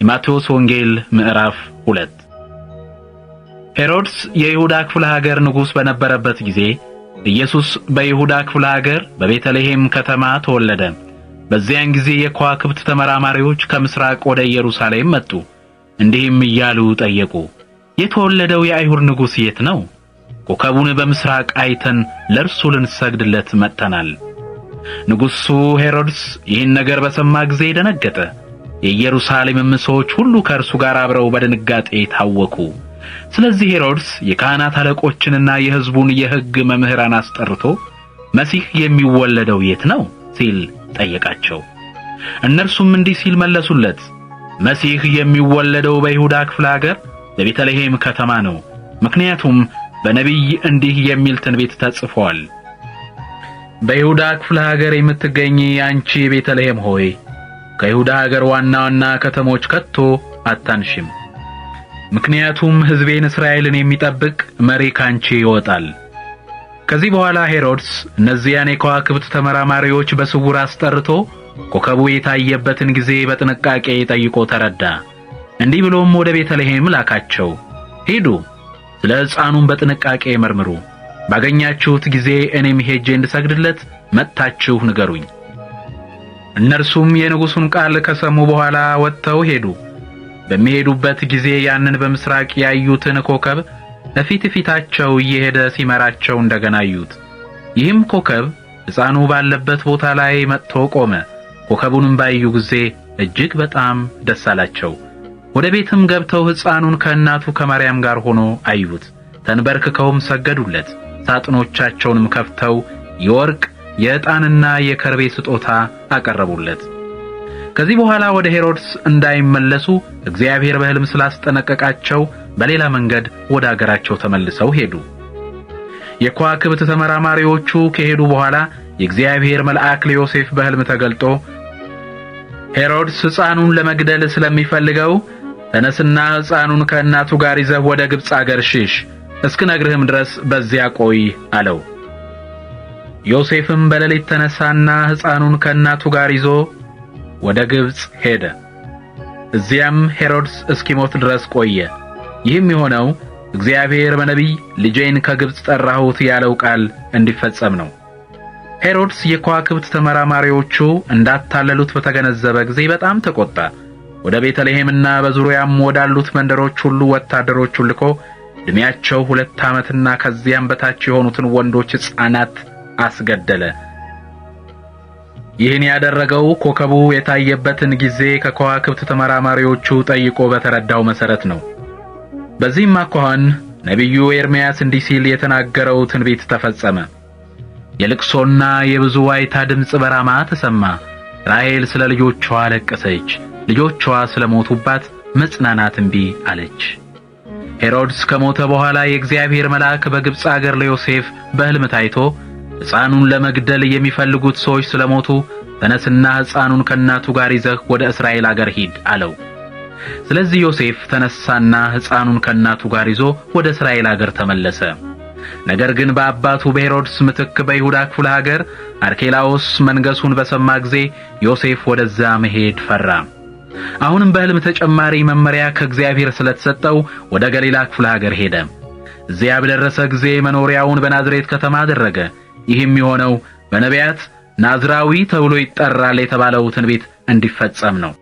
የማቴዎስ ወንጌል ምዕራፍ 2። ሄሮድስ የይሁዳ ክፍለ ሀገር ንጉሥ በነበረበት ጊዜ ኢየሱስ በይሁዳ ክፍለ ሀገር በቤተልሔም ከተማ ተወለደ። በዚያን ጊዜ የከዋክብት ተመራማሪዎች ከምስራቅ ወደ ኢየሩሳሌም መጡ። እንዲህም እያሉ ጠየቁ፣ የተወለደው የአይሁድ ንጉሥ የት ነው? ኮከቡን በምስራቅ አይተን ለእርሱ ልንሰግድለት መጥተናል። ንጉሡ ሄሮድስ ይህን ነገር በሰማ ጊዜ ደነገጠ። የኢየሩሳሌምም ሰዎች ሁሉ ከእርሱ ጋር አብረው በድንጋጤ ታወኩ። ስለዚህ ሄሮድስ የካህናት አለቆችንና የሕዝቡን የሕግ መምህራን አስጠርቶ መሲህ የሚወለደው የት ነው ሲል ጠየቃቸው። እነርሱም እንዲህ ሲል መለሱለት፣ መሲህ የሚወለደው በይሁዳ ክፍለ ሀገር በቤተልሔም ከተማ ነው። ምክንያቱም በነቢይ እንዲህ የሚል ትንቢት ተጽፏል፣ በይሁዳ ክፍለ ሀገር የምትገኝ አንቺ ቤተልሔም ሆይ ከይሁዳ ሀገር ዋና ዋና ከተሞች ከቶ አታንሽም። ምክንያቱም ሕዝቤን እስራኤልን የሚጠብቅ መሪ ካንቺ ይወጣል። ከዚህ በኋላ ሄሮድስ እነዚያን የከዋክብት ተመራማሪዎች በስውር አስጠርቶ ኮከቡ የታየበትን ጊዜ በጥንቃቄ ጠይቆ ተረዳ። እንዲህ ብሎም ወደ ቤተልሔም ላካቸው፣ ሂዱ፣ ስለ ሕፃኑም በጥንቃቄ መርምሩ። ባገኛችሁት ጊዜ እኔም ሄጄ እንድሰግድለት መጥታችሁ ንገሩኝ። እነርሱም የንጉሡን ቃል ከሰሙ በኋላ ወጥተው ሄዱ። በሚሄዱበት ጊዜ ያንን በምስራቅ ያዩትን ኮከብ ፊታቸው እየሄደ ሲመራቸው እንደገና አዩት። ይህም ኮከብ ሕፃኑ ባለበት ቦታ ላይ መጥቶ ቆመ። ኮከቡንም ባዩ ጊዜ እጅግ በጣም ደስ አላቸው። ወደ ቤትም ገብተው ሕፃኑን ከእናቱ ከማርያም ጋር ሆኖ አዩት። ተንበርክከውም ሰገዱለት። ሳጥኖቻቸውንም ከፍተው የወርቅ የዕጣንና የከርቤ ስጦታ አቀረቡለት። ከዚህ በኋላ ወደ ሄሮድስ እንዳይመለሱ እግዚአብሔር በሕልም ስላስጠነቀቃቸው በሌላ መንገድ ወደ አገራቸው ተመልሰው ሄዱ። የከዋክብት ተመራማሪዎቹ ከሄዱ በኋላ የእግዚአብሔር መልአክ ለዮሴፍ በሕልም ተገልጦ ሄሮድስ ሕፃኑን ለመግደል ስለሚፈልገው ተነስና ሕፃኑን ከእናቱ ጋር ይዘህ ወደ ግብጽ አገር ሽሽ፣ እስክነግርህም ድረስ በዚያ ቆይ አለው። ዮሴፍም በሌሊት ተነሳና ሕፃኑን ከእናቱ ጋር ይዞ ወደ ግብጽ ሄደ። እዚያም ሄሮድስ እስኪሞት ድረስ ቆየ። ይህም የሆነው እግዚአብሔር በነቢይ ልጄን ከግብጽ ጠራሁት ያለው ቃል እንዲፈጸም ነው። ሄሮድስ የከዋክብት ተመራማሪዎቹ እንዳታለሉት በተገነዘበ ጊዜ በጣም ተቆጣ። ወደ ቤተልሔምና በዙሪያም ወዳሉት መንደሮች ሁሉ ወታደሮቹን ልኮ ዕድሜያቸው 2 ዓመትና ከዚያም በታች የሆኑትን ወንዶች ሕፃናት አስገደለ። ይህን ያደረገው ኮከቡ የታየበትን ጊዜ ከከዋክብት ተመራማሪዎቹ ጠይቆ በተረዳው መሰረት ነው። በዚህም አኳኋን ነቢዩ ኤርምያስ እንዲህ ሲል የተናገረው ትንቢት ተፈጸመ። የልቅሶና የብዙ ዋይታ ድምፅ በራማ ተሰማ። ራሔል ስለ ልጆቿ አለቀሰች፣ ልጆቿ ስለሞቱባት መጽናናት እምቢ አለች። ሄሮድስ ከሞተ በኋላ የእግዚአብሔር መልአክ በግብጽ አገር ለዮሴፍ በሕልም ታይቶ ሕፃኑን ለመግደል የሚፈልጉት ሰዎች ስለሞቱ ተነስና ሕፃኑን ከእናቱ ጋር ይዘህ ወደ እስራኤል አገር ሂድ አለው። ስለዚህ ዮሴፍ ተነሳና ሕፃኑን ከእናቱ ጋር ይዞ ወደ እስራኤል አገር ተመለሰ። ነገር ግን በአባቱ በሄሮድስ ምትክ በይሁዳ ክፍለ ሀገር አርኬላዎስ መንገሱን በሰማ ጊዜ ዮሴፍ ወደዛ መሄድ ፈራ። አሁንም በሕልም ተጨማሪ መመሪያ ከእግዚአብሔር ስለተሰጠው ወደ ገሊላ ክፍለ ሀገር ሄደ። እዚያ በደረሰ ጊዜ መኖሪያውን በናዝሬት ከተማ አደረገ። ይህም የሆነው በነቢያት ናዝራዊ ተብሎ ይጠራል የተባለው ትንቢት እንዲፈጸም ነው።